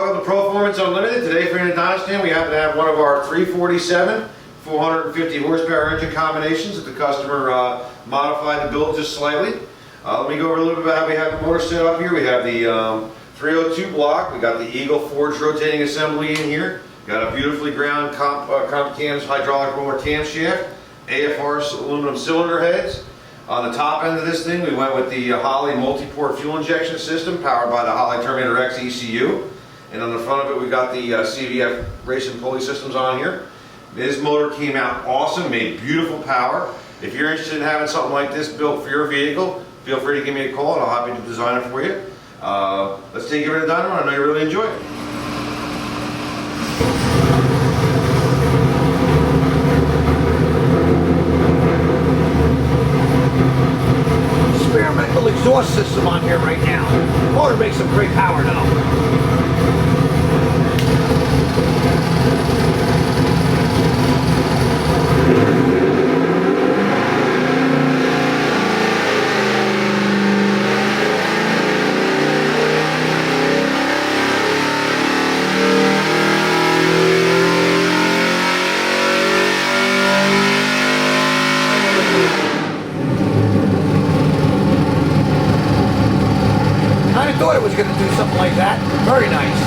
welcome to Proformance Unlimited. Today for the Dodge stand, we happen to have one of our 347 450 horsepower engine combinations that the customer modified the build just slightly. Let me go over a little bit about how we have the motor set up here. We have the 302 block. We got the Eagle forged rotating assembly in here. Got a beautifully ground comp cams hydraulic roller camshaft, AFR aluminum cylinder heads. On the top end of this thing, we went with the Holley multi-port fuel injection system powered by the Holley Terminator X ECU. And on the front of it, we got the CVF Racing pulley systems on here. This motor came out awesome, made beautiful power. If you're interested in having something like this built for your vehicle, feel free to give me a call and I'll help you to design it for you. Let's take you over to the dyno. I know you really enjoy it. Experimental exhaust system on here right now. The motor makes some great power though. I thought it was going to do something like that. Very nice.